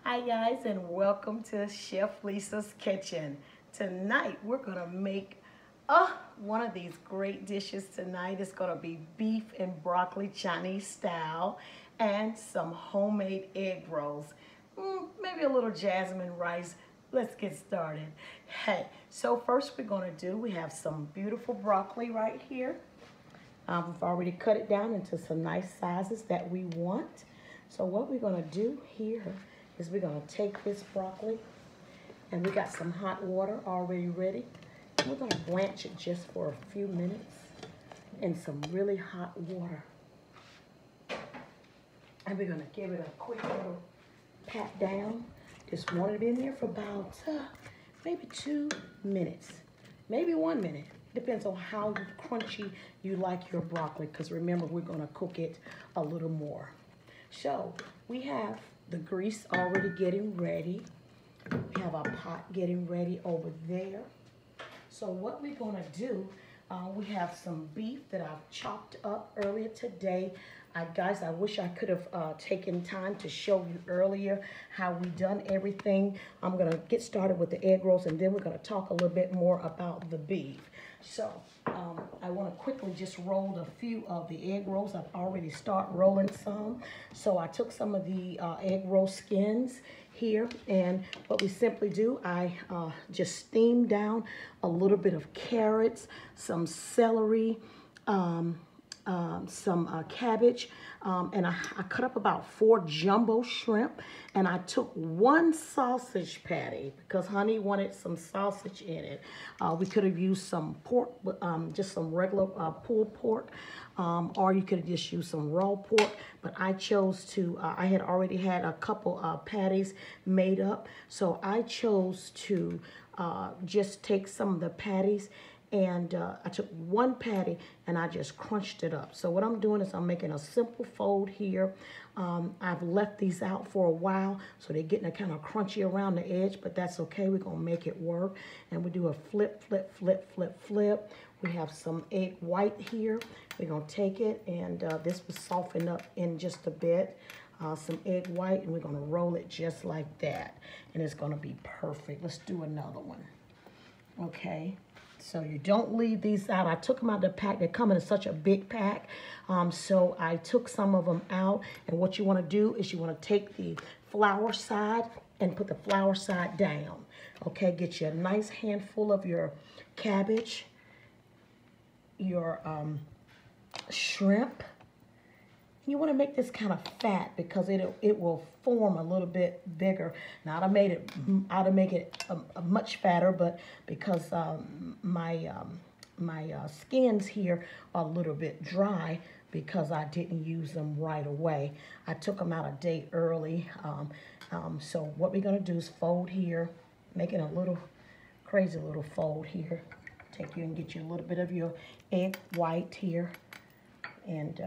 Hi guys, and welcome to Chef Lisa's Kitchen. Tonight we're gonna make one of these great dishes tonight. It's gonna be beef and broccoli Chinese style and some homemade egg rolls. Maybe a little jasmine rice. Let's get started. Hey, so first we have some beautiful broccoli right here. We've already cut it down into some nice sizes that we want. So what we're gonna do here is we're gonna take this broccoli, and we got some hot water already ready. We're gonna blanch it just for a few minutes in some really hot water. And we're gonna give it a quick little pat down. Just want it to be in there for about maybe 2 minutes, maybe 1 minute. Depends on how crunchy you like your broccoli, because remember, we're gonna cook it a little more. So we have the grease already getting ready. We have our pot getting ready over there. So what we're gonna do, we have some beef that I've chopped up earlier today. Guys, I wish I could have taken time to show you earlier how we done everything. I'm gonna get started with the egg rolls, and then we're gonna talk a little bit more about the beef. So I want to quickly just roll a few of the egg rolls. I've already started rolling some. So I took some of the egg roll skins here, and what we simply do, I just steam down a little bit of carrots, some celery, some cabbage, and I cut up about 4 jumbo shrimp, and I took 1 sausage patty because honey wanted some sausage in it. We could have used some pork, just some regular pulled pork, or you could have just used some raw pork, but I chose to, I had already had a couple patties made up, so I chose to just take some of the patties, and I took 1 patty and I just crunched it up. So what I'm doing is I'm making a simple fold here. I've left these out for a while, so they're getting a kind of crunchy around the edge, but that's okay. We're gonna make it work. And we do a flip, flip, flip, flip, flip. We have some egg white here. We're gonna take it, and this will soften up in just a bit. Some egg white, and we're gonna roll it just like that. And it's gonna be perfect. Let's do another one. Okay. So you don't leave these out. I took them out of the pack. They come in such a big pack. So I took some of them out. And what you want to do is you want to take the flour side and put the flour side down. Okay, get you a nice handful of your cabbage, your shrimp. You want to make this kind of fat because it will form a little bit bigger. Now I'd make it much fatter, but because my skins here are a little bit dry because I didn't use them right away. I took them out a day early. So what we're gonna do is fold here, making a little crazy little fold here. Take you and get you a little bit of your egg white here, and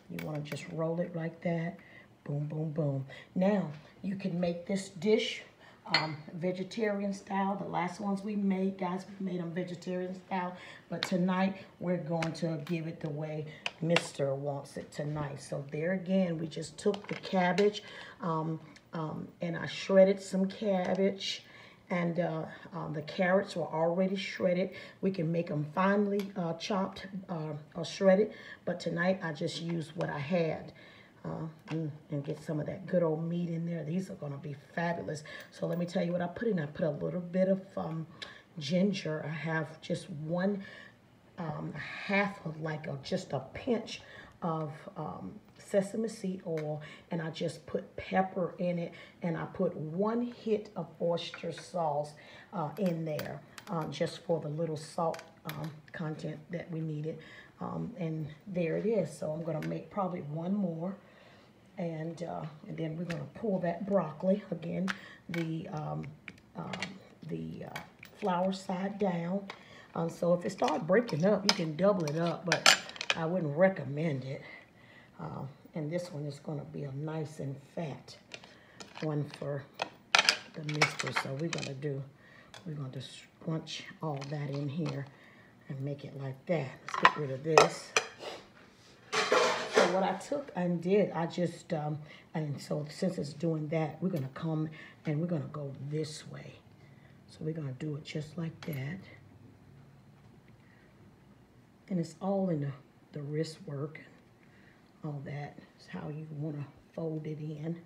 you want to just roll it like that. Boom, boom, boom. Now, you can make this dish vegetarian style. The last ones we made, guys, we made them vegetarian style. But tonight, we're going to give it the way Mr. wants it tonight. So there again, we just took the cabbage, and I shredded some cabbage. And the carrots were already shredded. We can make them finely chopped or shredded, but tonight I just used what I had and get some of that good old meat in there. These are gonna be fabulous. So let me tell you what I put in. I put a little bit of ginger. I have just half of just a pinch of sesame seed oil, and I just put pepper in it, and I put 1 hit of oyster sauce in there just for the little salt content that we needed, and there it is. So I'm gonna make probably 1 more, and then we're gonna pull that broccoli again, the flour side down. So if it starts breaking up, you can double it up, but I wouldn't recommend it. And this one is going to be a nice and fat one for the mister. So we're going to scrunch all that in here and make it like that. Let's get rid of this. So what I took and did, I just, and so since it's doing that, we're going to come and we're going to go this way. So we're going to do it just like that. And it's all in the wrist work and all that. It's how you want to fold it in.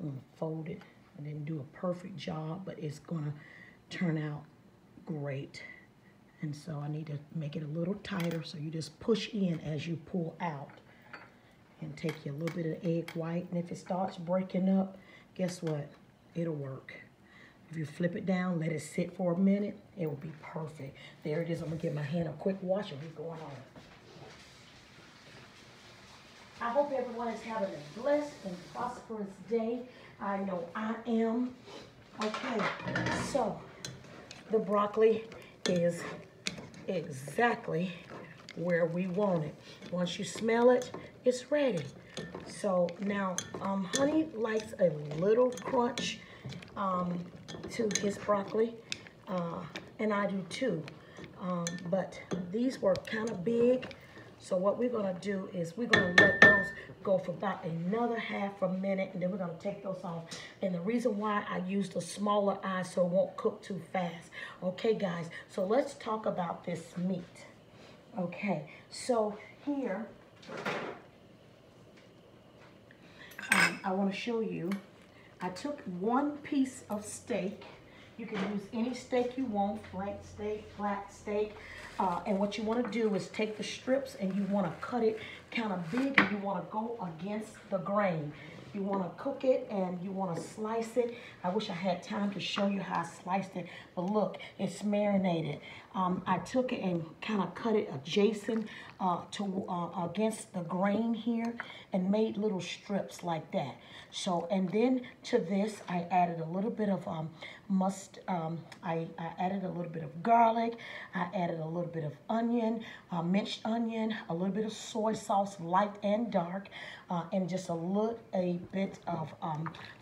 I'm going to fold it. I didn't do a perfect job, but it's going to turn out great. And so I need to make it a little tighter, so you just push in as you pull out. And take your little bit of egg white, and if it starts breaking up, guess what? It'll work. If you flip it down, let it sit for a minute, it will be perfect. There it is. I'm going to give my hand a quick wash and we're going on. I hope everyone is having a blessed and prosperous day. I know I am. Okay, so the broccoli is exactly where we want it. Once you smell it, it's ready. So now, Honey likes a little crunch to his broccoli, and I do too. But these were kind of big. So what we're gonna do is we're gonna let those go for about another half a minute, and then we're gonna take those off. And the reason why I used a smaller eye so it won't cook too fast. Okay, guys, so let's talk about this meat. Okay, so here, I wanna show you, I took one piece of steak. You can use any steak you want, flank steak, flat steak. And what you want to do is take the strips and you want to cut it kind of big, and you want to go against the grain. You want to cook it and you want to slice it. I wish I had time to show you how I sliced it, but look, it's marinated. I took it and kind of cut it adjacent against the grain here and made little strips like that. So, and then to this, I added a little bit of I added a little bit of garlic. I added a little bit of onion, minced onion, a little bit of soy sauce, light and dark, and just a little bit of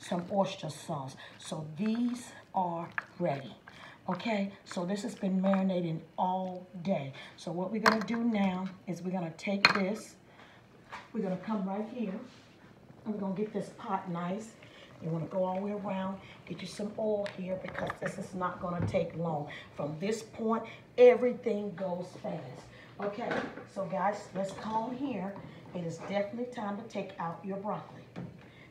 some oyster sauce. So these are ready. Okay, so this has been marinating all day. So what we're gonna do now is we're gonna take this, we're gonna come right here, and we're gonna get this pot nice. You wanna go all the way around, get you some oil here because this is not gonna take long. From this point, everything goes fast. Okay, so guys, let's come here. It is definitely time to take out your broccoli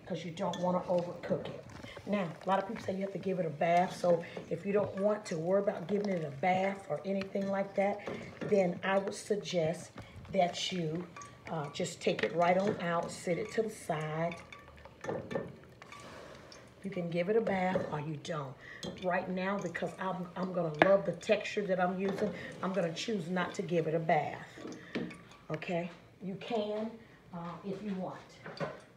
because you don't wanna overcook it. Now, a lot of people say you have to give it a bath, so if you don't want to worry about giving it a bath or anything like that, then I would suggest that you just take it right on out, set it to the side. You can give it a bath or you don't. Right now, because I'm gonna love the texture that I'm using, I'm gonna choose not to give it a bath. Okay, you can if you want.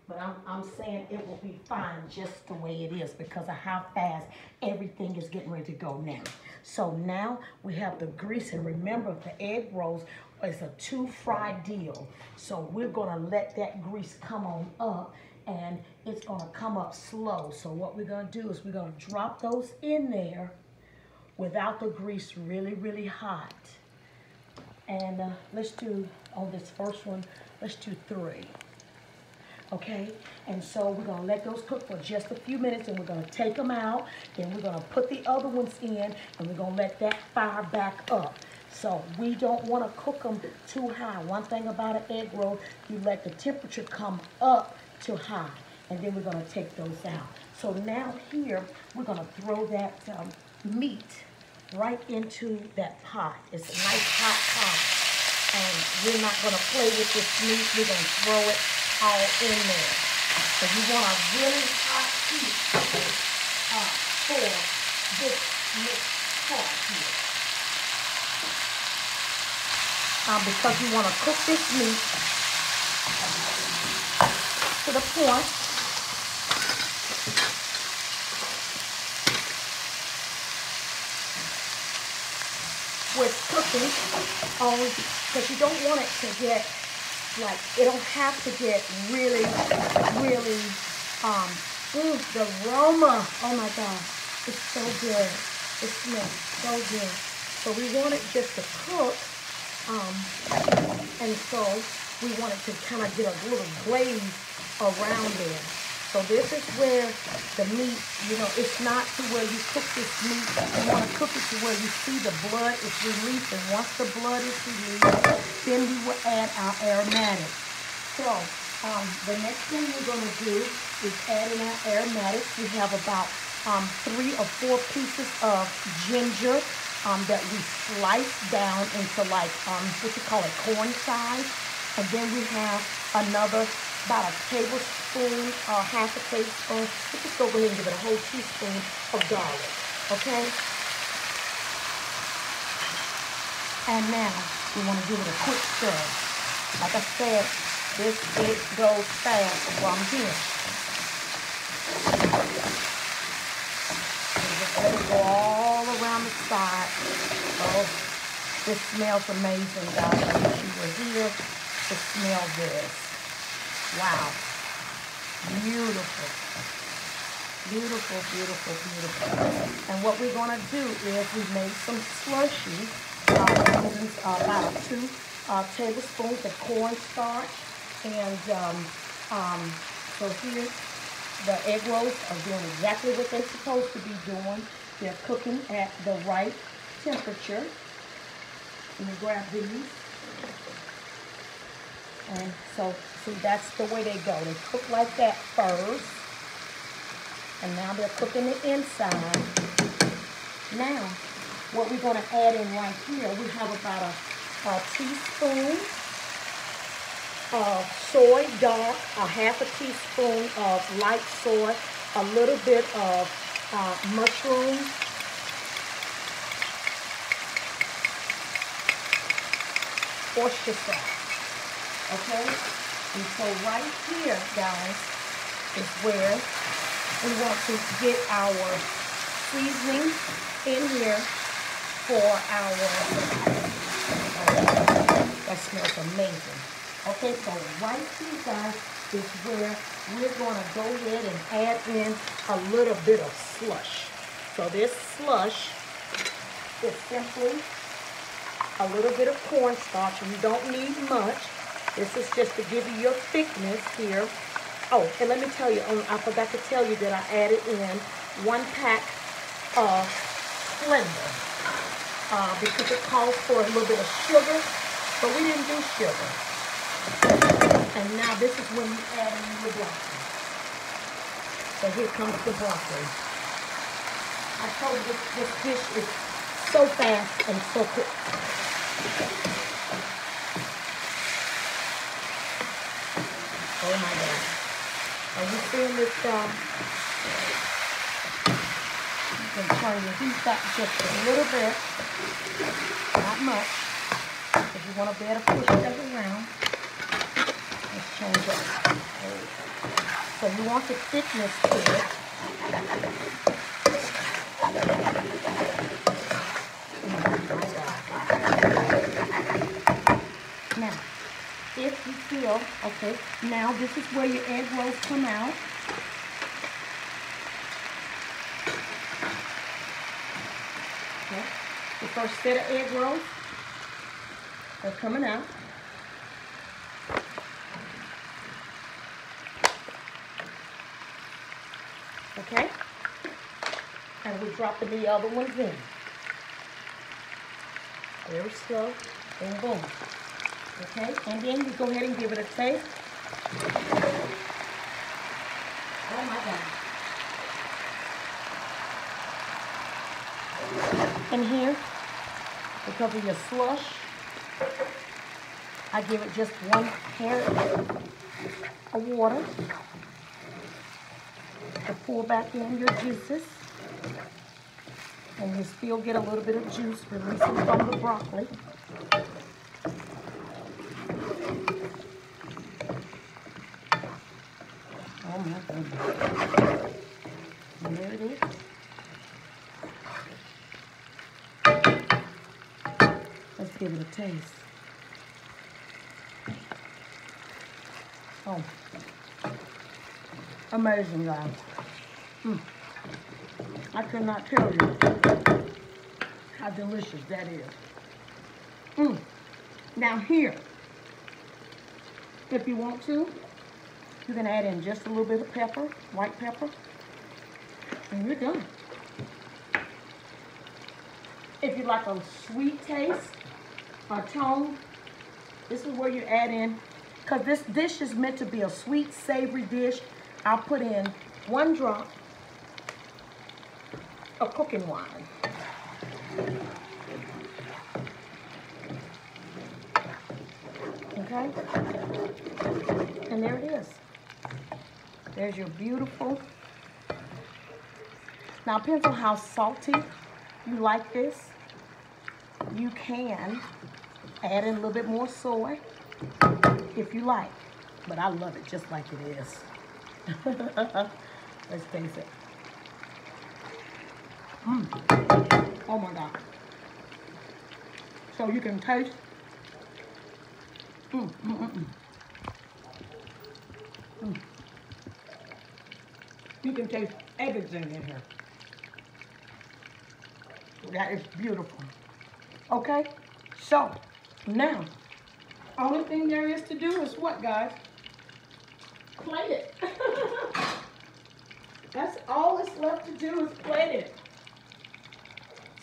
But I'm saying it will be fine just the way it is because of how fast everything is getting ready to go now. So now we have the grease, and remember the egg rolls is a 2-fry deal. So we're gonna let that grease come on up, and it's gonna come up slow. So what we're gonna do is we're gonna drop those in there without the grease really, really hot. And let's do, on this first one, let's do 3. Okay, and so we're gonna let those cook for just a few minutes, and we're gonna take them out, then we're gonna put the other ones in, and we're gonna let that fire back up. So we don't wanna cook them too high. One thing about an egg roll, you let the temperature come up to high, and then we're gonna take those out. So now here, we're gonna throw that meat right into that pot. It's a nice hot pot, and we're not gonna play with this meat. We're gonna throw it all in there. So you want a really hot heat for this mixed pot here. Because you want to cook this meat to the point where it's cooking, because you don't want it to get like, it don't have to get really, really, the aroma, oh my God, it's so good. It smells so good. So we want it just to cook, and so we want it to kind of get a little glaze around there. So this is where the meat, you know, it's not to where you cook this meat. You want to cook it to where you see the blood is released. And once the blood is released, then we will add our aromatics. So the next thing we're going to do is add in our aromatics. We have about 3 or 4 pieces of ginger that we slice down into like, what you call it, corn size. And then we have another, about a tablespoon, half a tablespoon. Let's just go ahead and give it a whole teaspoon of garlic, okay? And now we want to give it a quick stir. Like I said, it goes fast from here. Just let it go all around the side. Oh, this smells amazing, guys. I wish you were here to smell this. Wow. Beautiful. Beautiful, beautiful, beautiful. And what we're going to do is we made some slushy. Using about 2 tablespoons of cornstarch. And so here, the egg rolls are doing exactly what they're supposed to be doing. They're cooking at the right temperature. Let me grab these. And so, see, that's the way they go. They cook like that first. And now they're cooking the inside. Now, what we're going to add in right here, we have about a teaspoon of soy dark, a half a teaspoon of light soy, a little bit of mushrooms, oyster sauce. Okay? And so right here, guys, is where we want to get our seasoning in here for our, that smells amazing. Okay, so right here, guys, is where we're going to go ahead and add in a little bit of slush. So this slush is simply a little bit of cornstarch. You don't need much. This is just to give you your thickness here. Oh, and let me tell you, I forgot to tell you that I added in 1 pack of Splenda because it calls for a little bit of sugar, but we didn't do sugar. And now this is when you add in the broccoli. So here comes the broccoli. I told you this dish is so fast and so quick. Oh my God. Are you seeing this, you can turn your heat back just a little bit. Not much. If you want to be able to push that around. Let's change it. So you want the thickness to it. Now, if you feel, okay, now this is where your egg rolls come out. Okay, the first set of egg rolls are coming out. Okay, and we're dropping the other ones in. Very slow, and boom. Okay, and then you go ahead and give it a taste. Oh my God. And here, because of your slush, I give it just 1 hair of water to pour back in your juices. And you still get a little bit of juice releasing from the broccoli. Oh my goodness. And there it is. Let's give it a taste. Oh. Amazing, guys. I cannot tell you how delicious that is. Now here If you want to, you can add in just a little bit of pepper, white pepper, and you're done. If you like a sweet taste or tone, this is where you add in, because this dish is meant to be a sweet, savory dish. I'll put in 1 drop of cooking wine. Okay? And there it is. There's your beautiful. Now, it depends on how salty you like this. You can add in a little bit more soy if you like, but I love it just like it is. Let's taste it. Oh my God. So you can taste. You can taste everything in here. That is beautiful. Okay, so now, only thing there is to do is what, guys? Plate it. That's all that's left to do is plate it.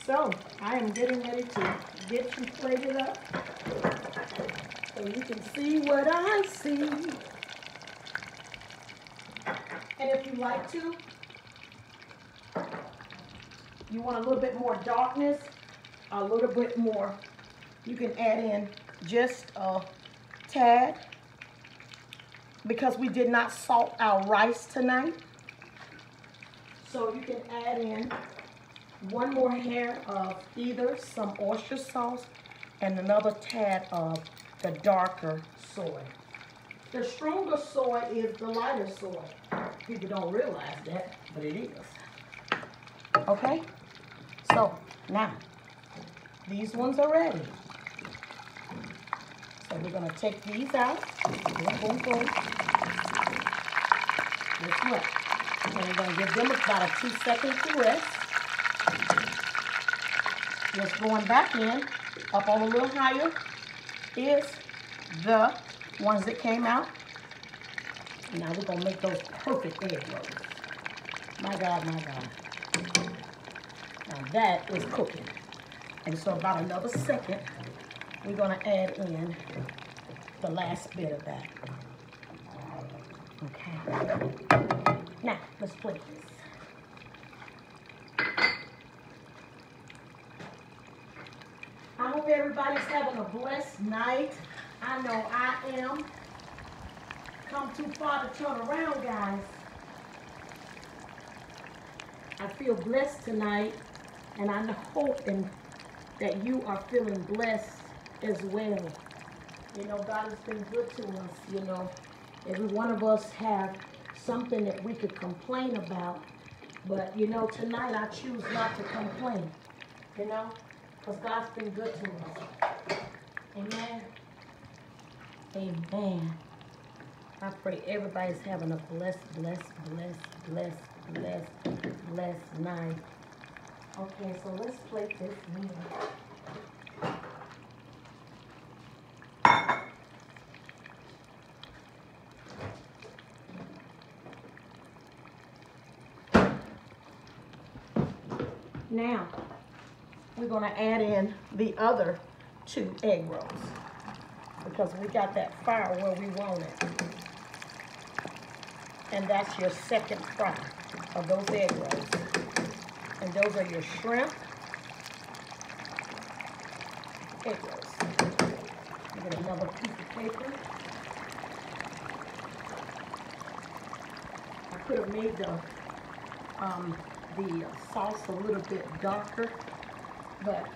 So I am getting ready to get you plated up so you can see what I see. And if you like to, you want a little bit more darkness, a little bit more, you can add in just a tad, because we did not salt our rice tonight. So you can add in 1 more hair of either some oyster sauce and another tad of the darker soy. The stronger soy is the lighter soy. People don't realize that, but it is. Okay? So now, these ones are ready. So we're going to take these out. Boom, boom, boom. Guess what? And we're going to give them about a 2 seconds to rest. What's going back in, up on a little higher, is the ones that came out. Now we're going to make those perfect egg rolls. My God, my God. Now that is cooking. And so about another second, we're going to add in the last bit of that. Okay. Now, let's plate this. I hope everybody's having a blessed night. I know I am. Come too far to turn around, guys. I feel blessed tonight, and I'm hoping that you are feeling blessed as well. You know, God has been good to us. You know, every one of us have something that we could complain about, but you know, tonight I choose not to complain. You know, because God's been good to us. Amen. Amen. I pray everybody's having a blessed night. Okay, so let's plate this meal. Now, we're going to add in the other 2 egg rolls because we got that fire where we want it. And that's your second fry of those egg rolls. And those are your shrimp egg rolls. Get another piece of paper. I could have made the sauce a little bit darker, but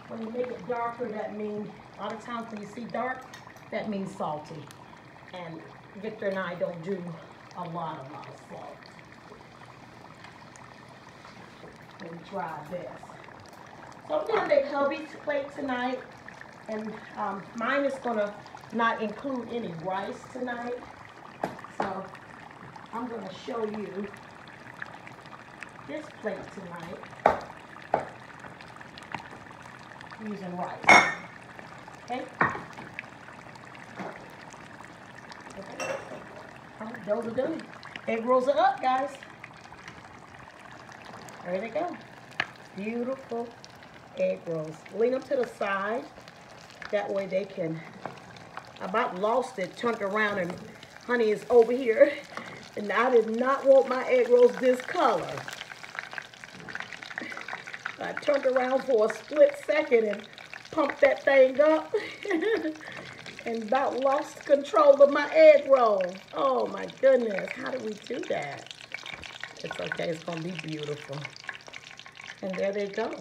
when you make it darker, that means, a lot of times when you see dark, that means salty. And Victor and I don't do a lot of salt. We try our best. So I'm going to make hubby's plate tonight, and mine is going to not include any rice tonight. So I'm going to show you this plate tonight using rice. Okay? Those are done. Egg rolls are up, guys. There they go. Beautiful egg rolls. Lean them to the side. That way they can, I about lost it, turned around, and honey is over here. And I did not want my egg rolls this color. I turned around for a split second and pumped that thing up. And about lost control of my egg roll. Oh my goodness, how did we do that? It's okay, it's gonna be beautiful. And there they go.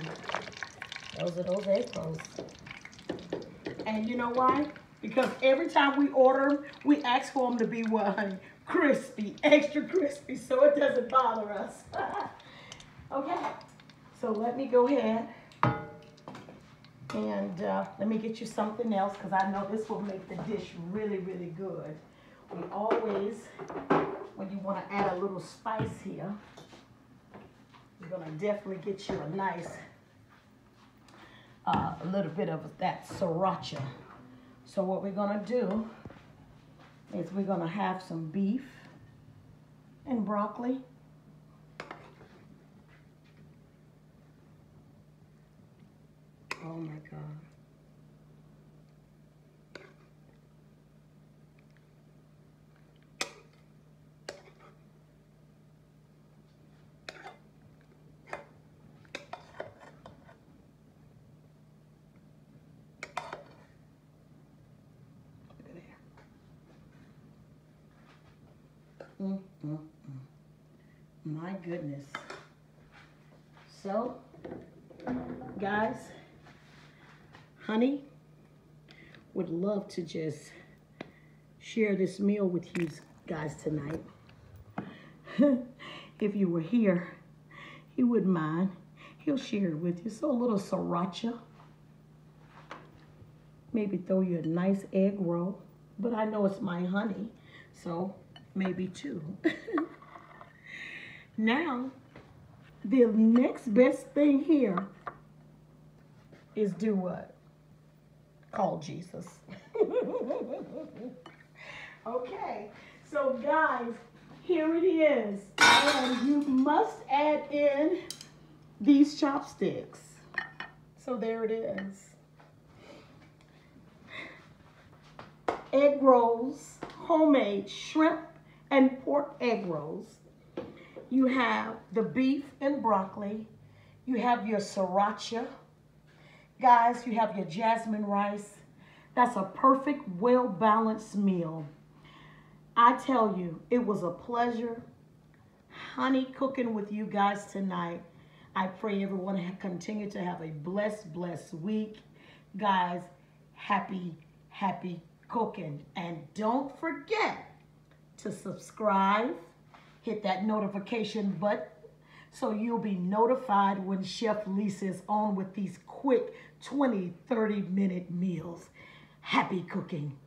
Those are those egg rolls. And you know why? Because every time we order them, we ask for them to be what, honey? Crispy, extra crispy, so it doesn't bother us. Okay, so let me go ahead and let me get you something else, because I know this will make the dish really, really good. We always, when you want to add a little spice here, you're going to definitely get you a nice, a little bit of that sriracha. So what we're going to do is we're going to have some beef and broccoli. Oh my God. My goodness. So, guys, honey would love to just share this meal with you guys tonight. If you were here, he wouldn't mind. He'll share it with you. So a little sriracha. Maybe throw you a nice egg roll. But I know it's my honey, so maybe two. Now, the next best thing here is do what? Call Jesus. Okay, so guys, here it is. And you must add in these chopsticks. So there it is. Egg rolls, homemade shrimp and pork egg rolls. You have the beef and broccoli. You have your sriracha. Guys, you have your jasmine rice. That's a perfect, well-balanced meal. I tell you, it was a pleasure, honey, cooking with you guys tonight. I pray everyone continue to have a blessed, blessed week. Guys, happy, happy cooking. And don't forget to subscribe, hit that notification button so you'll be notified when Chef Lisa is on with these quick 20, 30-minute meals. Happy cooking.